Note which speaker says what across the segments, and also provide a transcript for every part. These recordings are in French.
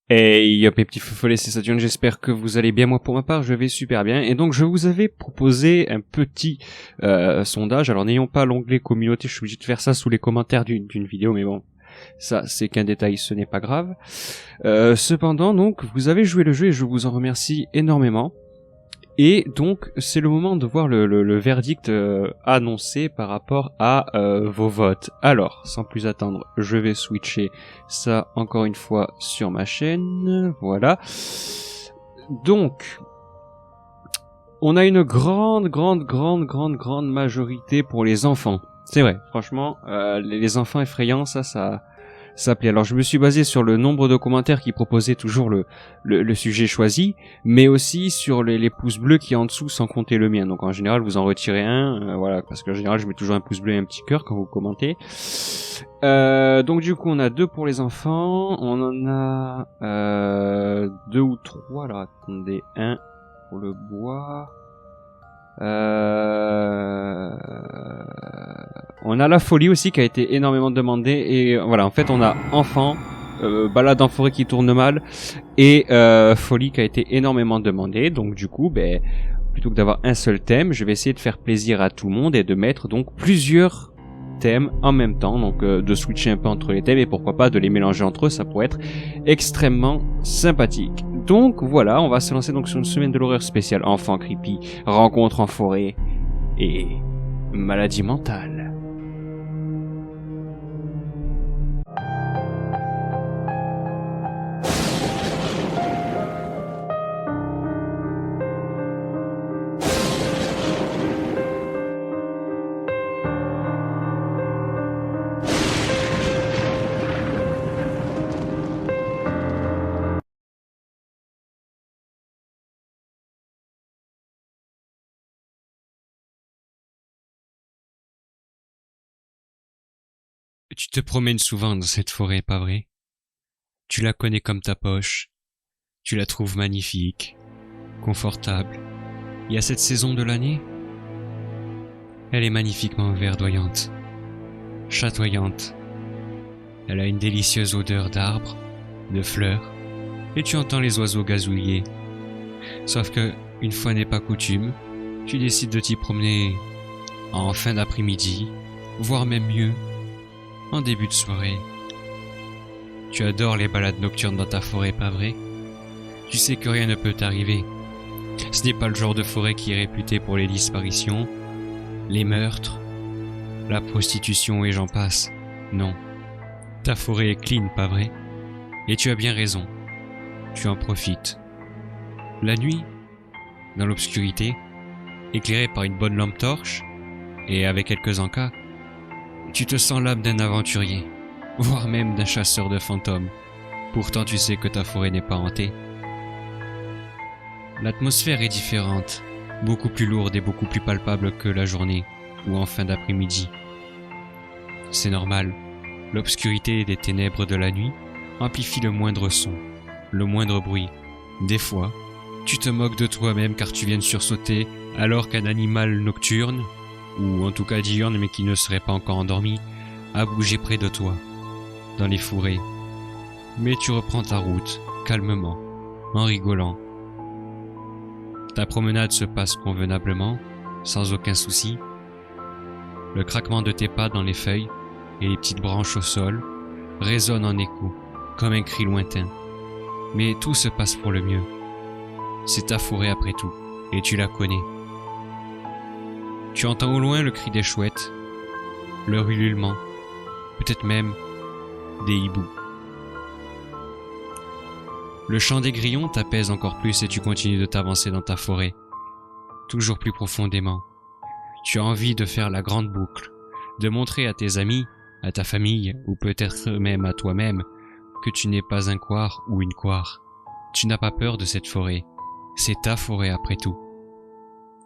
Speaker 1: Hey, hop, les petits feufolets, c'est Saturne, j'espère que vous allez bien. Moi, pour ma part, je vais super bien. Et donc, je vous avais proposé un petit sondage. Alors, n'ayons pas l'onglet communauté, je suis obligé de faire ça sous les commentaires d'une vidéo, mais bon, ça, c'est qu'un détail, ce n'est pas grave. Cependant, donc, vous avez joué le jeu et je vous en remercie énormément. Et donc, c'est le moment de voir le verdict annoncé par rapport à vos votes. Alors, sans plus attendre, je vais switcher ça encore une fois sur ma chaîne. Voilà. Donc, on a une grande majorité pour les enfants. C'est vrai, franchement, les enfants effrayants, ça plaît. Alors je me suis basé sur le nombre de commentaires qui proposaient toujours le sujet choisi, mais aussi sur les pouces bleus qui est en dessous sans compter le mien. Donc en général vous en retirez un, voilà, parce qu'en général je mets toujours un pouce bleu et un petit cœur quand vous commentez. Donc du coup on a 2 pour les enfants, on en a 2 ou 3, alors attendez, 1 pour le bois. On a la folie aussi qui a été énormément demandée et voilà, en fait on a enfant, balade en forêt qui tourne mal et folie qui a été énormément demandée. Donc du coup, plutôt que d'avoir un seul thème, je vais essayer de faire plaisir à tout le monde et de mettre donc plusieurs thèmes en même temps, donc de switcher un peu entre les thèmes et pourquoi pas de les mélanger entre eux, ça pourrait être extrêmement sympathique. Donc voilà, on va se lancer donc sur une semaine de l'horreur spéciale enfant creepy, rencontre en forêt et maladie mentale. Tu te promènes souvent dans cette forêt, pas vrai? Tu la connais comme ta poche. Tu la trouves magnifique, confortable. Et à cette saison de l'année, elle est magnifiquement verdoyante, chatoyante. Elle a une délicieuse odeur d'arbres, de fleurs, et tu entends les oiseaux gazouiller. Sauf que, une fois n'est pas coutume, tu décides de t'y promener en fin d'après-midi, voire même mieux, en début de soirée. Tu adores les balades nocturnes dans ta forêt, pas vrai? Tu sais que rien ne peut t'arriver. Ce n'est pas le genre de forêt qui est réputée pour les disparitions, les meurtres, la prostitution et j'en passe. Non. Ta forêt est clean, pas vrai? Et tu as bien raison. Tu en profites. La nuit, dans l'obscurité, éclairée par une bonne lampe torche, et avec quelques encas, tu te sens l'âme d'un aventurier, voire même d'un chasseur de fantômes. Pourtant tu sais que ta forêt n'est pas hantée. L'atmosphère est différente, beaucoup plus lourde et beaucoup plus palpable que la journée, ou en fin d'après-midi. C'est normal, l'obscurité des ténèbres de la nuit amplifie le moindre son, le moindre bruit. Des fois, tu te moques de toi-même car tu viens de sursauter alors qu'un animal nocturne, ou en tout cas diurne mais qui ne serait pas encore endormi, a bougé près de toi, dans les fourrés. Mais tu reprends ta route, calmement, en rigolant. Ta promenade se passe convenablement, sans aucun souci. Le craquement de tes pas dans les feuilles et les petites branches au sol résonnent en écho, comme un cri lointain. Mais tout se passe pour le mieux. C'est ta forêt après tout, et tu la connais. Tu entends au loin le cri des chouettes, leur ululement, peut-être même des hiboux. Le chant des grillons t'apaise encore plus et tu continues de t'avancer dans ta forêt, toujours plus profondément. Tu as envie de faire la grande boucle, de montrer à tes amis, à ta famille ou peut-être même à toi-même que tu n'es pas un couard ou une couard. Tu n'as pas peur de cette forêt, c'est ta forêt après tout.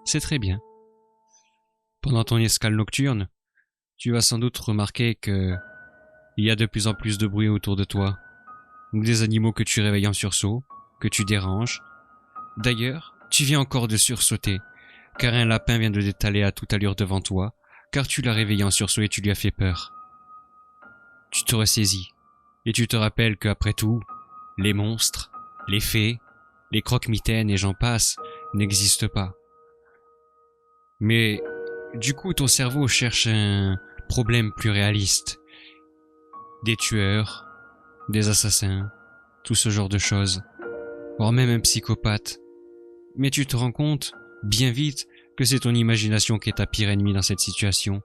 Speaker 1: C'est très bien. Pendant ton escale nocturne, tu vas sans doute remarquer que il y a de plus en plus de bruit autour de toi, ou des animaux que tu réveilles en sursaut, que tu déranges. D'ailleurs, tu viens encore de sursauter, car un lapin vient de détaler à toute allure devant toi, car tu l'as réveillé en sursaut et tu lui as fait peur. Tu te ressaisis, et tu te rappelles qu'après tout, les monstres, les fées, les croque-mitaines et j'en passe n'existent pas. Mais du coup, ton cerveau cherche un problème plus réaliste. Des tueurs, des assassins, tout ce genre de choses, voire même un psychopathe. Mais tu te rends compte, bien vite, que c'est ton imagination qui est ta pire ennemie dans cette situation,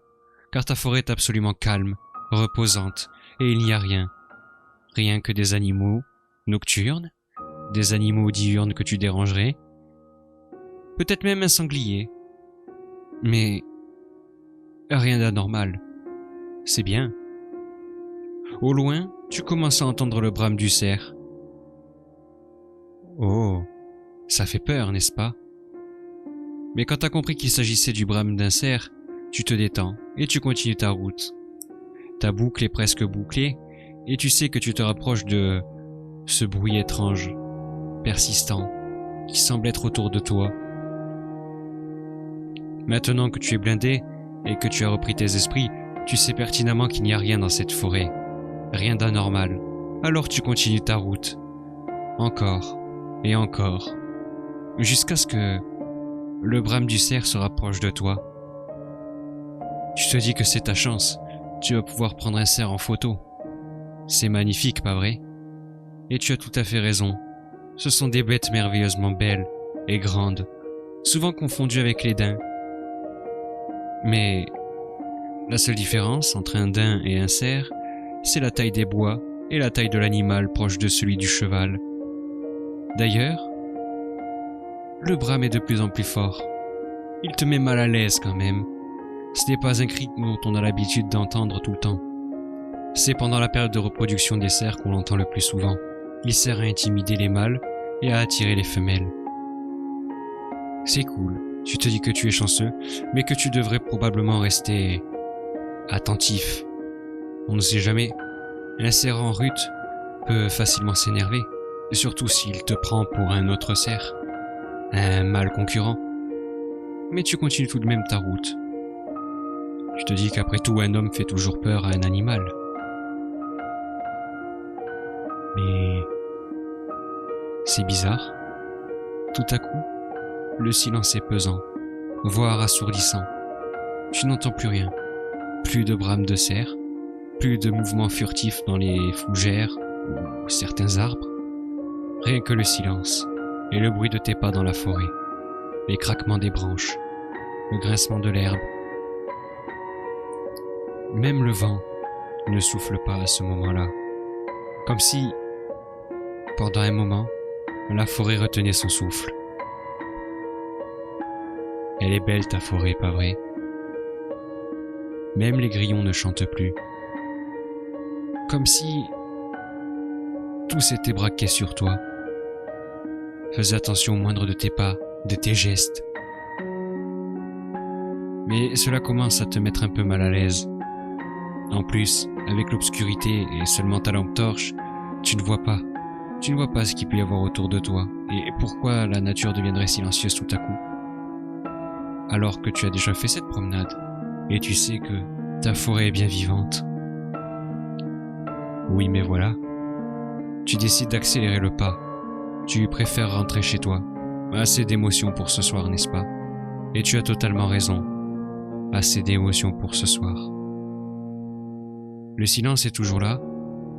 Speaker 1: car ta forêt est absolument calme, reposante, et il n'y a rien. Rien que des animaux nocturnes, des animaux diurnes que tu dérangerais, peut-être même un sanglier. Mais rien d'anormal. C'est bien. Au loin, tu commences à entendre le brame du cerf. Oh, ça fait peur, n'est-ce pas? Mais quand t'as compris qu'il s'agissait du brame d'un cerf, tu te détends et tu continues ta route. Ta boucle est presque bouclée et tu sais que tu te rapproches de ce bruit étrange, persistant, qui semble être autour de toi. Maintenant que tu es blindé et que tu as repris tes esprits, tu sais pertinemment qu'il n'y a rien dans cette forêt, rien d'anormal. Alors tu continues ta route, encore et encore, jusqu'à ce que le brame du cerf se rapproche de toi. Tu te dis que c'est ta chance, tu vas pouvoir prendre un cerf en photo. C'est magnifique, pas vrai? Et tu as tout à fait raison. Ce sont des bêtes merveilleusement belles et grandes, souvent confondues avec les daims. Mais la seule différence entre un daim et un cerf, c'est la taille des bois et la taille de l'animal proche de celui du cheval. D'ailleurs, le brame est de plus en plus fort. Il te met mal à l'aise quand même. Ce n'est pas un cri dont on a l'habitude d'entendre tout le temps. C'est pendant la période de reproduction des cerfs qu'on l'entend le plus souvent. Il sert à intimider les mâles et à attirer les femelles. C'est cool, tu te dis que tu es chanceux, mais que tu devrais probablement rester attentif. On ne sait jamais. Un cerf en rut peut facilement s'énerver, surtout s'il te prend pour un autre cerf, un mâle concurrent. Mais tu continues tout de même ta route. Tu te dis qu'après tout, un homme fait toujours peur à un animal. Mais c'est bizarre. Tout à coup, le silence est pesant, voire assourdissant. Tu n'entends plus rien. Plus de brames de cerf, plus de mouvements furtifs dans les fougères ou certains arbres. Rien que le silence et le bruit de tes pas dans la forêt, les craquements des branches, le grincement de l'herbe. Même le vent ne souffle pas à ce moment-là, comme si, pendant un moment, la forêt retenait son souffle. Elle est belle ta forêt, pas vrai? Même les grillons ne chantent plus. Comme si tout s'était braqué sur toi. Fais attention au moindre de tes pas, de tes gestes. Mais cela commence à te mettre un peu mal à l'aise. En plus, avec l'obscurité et seulement ta lampe torche, tu ne vois pas. Tu ne vois pas ce qu'il peut y avoir autour de toi et pourquoi la nature deviendrait silencieuse tout à coup. Alors que tu as déjà fait cette promenade et tu sais que ta forêt est bien vivante. Oui, mais voilà. Tu décides d'accélérer le pas. Tu préfères rentrer chez toi. Assez d'émotions pour ce soir, n'est-ce pas? Et tu as totalement raison. Assez d'émotions pour ce soir. Le silence est toujours là,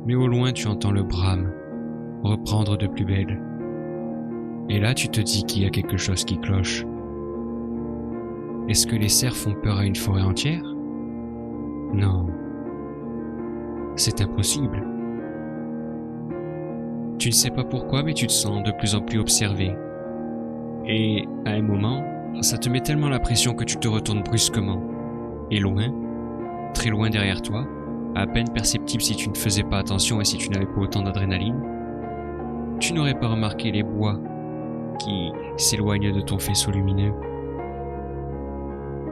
Speaker 1: mais au loin tu entends le brame reprendre de plus belle. Et là tu te dis qu'il y a quelque chose qui cloche. Est-ce que les cerfs font peur à une forêt entière? Non. C'est impossible. Tu ne sais pas pourquoi, mais tu te sens de plus en plus observé. Et à un moment, ça te met tellement la pression que tu te retournes brusquement. Et loin, très loin derrière toi, à peine perceptible si tu ne faisais pas attention et si tu n'avais pas autant d'adrénaline, tu n'aurais pas remarqué les bois qui s'éloignent de ton faisceau lumineux.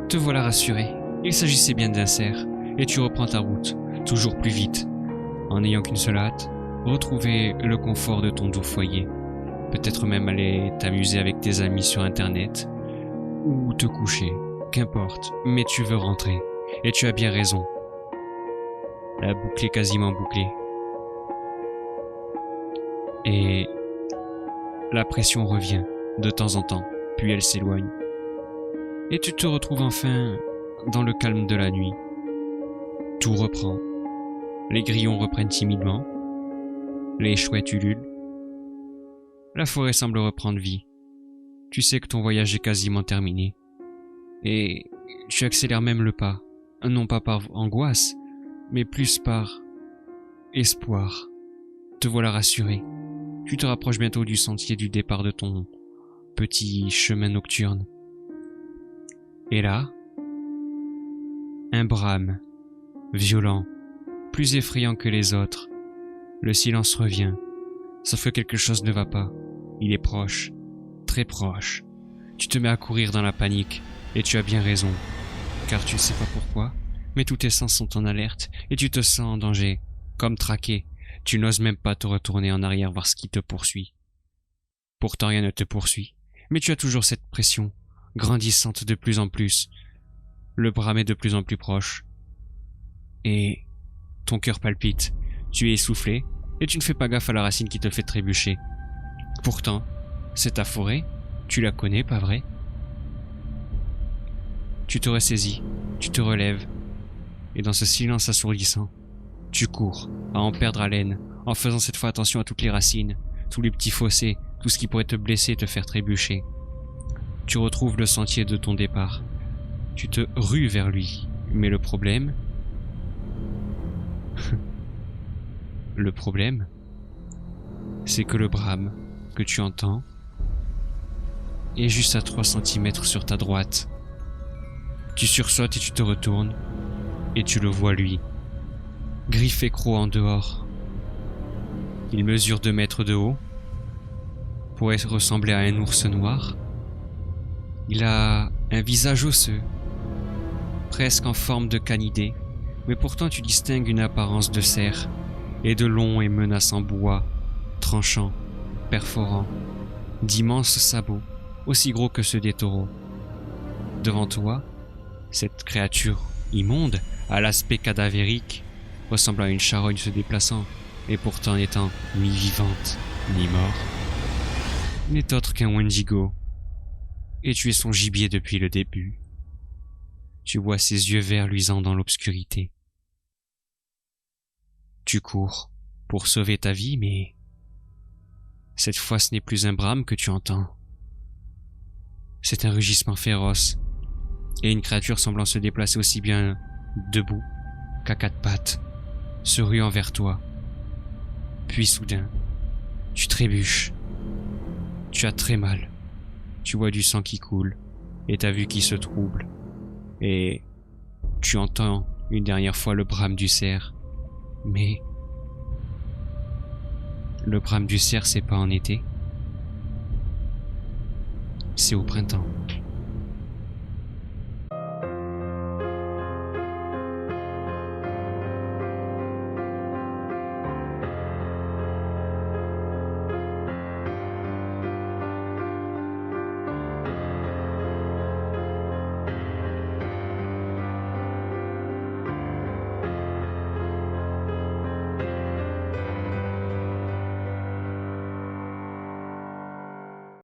Speaker 1: Te voilà rassuré, il s'agissait bien d'un cerf, et tu reprends ta route, toujours plus vite, en n'ayant qu'une seule hâte, retrouver le confort de ton doux foyer, peut-être même aller t'amuser avec tes amis sur internet, ou te coucher, qu'importe, mais tu veux rentrer, et tu as bien raison. La boucle est quasiment bouclée. Et la pression revient de temps en temps, puis elle s'éloigne. Et tu te retrouves enfin dans le calme de la nuit. Tout reprend. Les grillons reprennent timidement. Les chouettes ululent. La forêt semble reprendre vie. Tu sais que ton voyage est quasiment terminé. Et tu accélères même le pas. Non pas par angoisse, mais plus par espoir. Te voilà rassuré. Tu te rapproches bientôt du sentier du départ de ton petit chemin nocturne. Et là, un brame, violent, plus effrayant que les autres. Le silence revient, sauf que quelque chose ne va pas. Il est proche, très proche. Tu te mets à courir dans la panique, et tu as bien raison, car tu ne sais pas pourquoi, mais tous tes sens sont en alerte, et tu te sens en danger, comme traqué. Tu n'oses même pas te retourner en arrière voir ce qui te poursuit. Pourtant rien ne te poursuit, mais tu as toujours cette pression, grandissante de plus en plus. Le brame est de plus en plus proche. Et ton cœur palpite, tu es essoufflé, et tu ne fais pas gaffe à la racine qui te fait trébucher. Pourtant, c'est ta forêt, tu la connais, pas vrai? Tu te ressaisis, tu te relèves, et dans ce silence assourdissant, tu cours, à en perdre haleine, en faisant cette fois attention à toutes les racines, tous les petits fossés, tout ce qui pourrait te blesser et te faire trébucher. Tu retrouves le sentier de ton départ. Tu te rues vers lui. Mais le problème... le problème, c'est que le brame que tu entends est juste à 3 cm sur ta droite. Tu sursautes et tu te retournes, et tu le vois lui, griffe et croc en dehors. Il mesure 2 mètres de haut, pourrait ressembler à un ours noir. Il a un visage osseux, presque en forme de canidé, mais pourtant tu distingues une apparence de cerf, et de longs et menaçants bois, tranchants, perforants, d'immenses sabots, aussi gros que ceux des taureaux. Devant toi, cette créature immonde, à l'aspect cadavérique, ressemble à une charogne se déplaçant, et pourtant n'étant ni vivante, ni mort, n'est autre qu'un Wendigo. Et tu es son gibier depuis le début. Tu vois ses yeux verts luisants dans l'obscurité. Tu cours pour sauver ta vie, mais cette fois ce n'est plus un brame que tu entends. C'est un rugissement féroce, et une créature semblant se déplacer aussi bien debout qu'à 4 pattes, se ruant vers toi. Puis soudain, tu trébuches. Tu as très mal. Tu vois du sang qui coule, et ta vue qui se trouble. Et tu entends une dernière fois le brame du cerf. Mais le brame du cerf, c'est pas en été. C'est au printemps.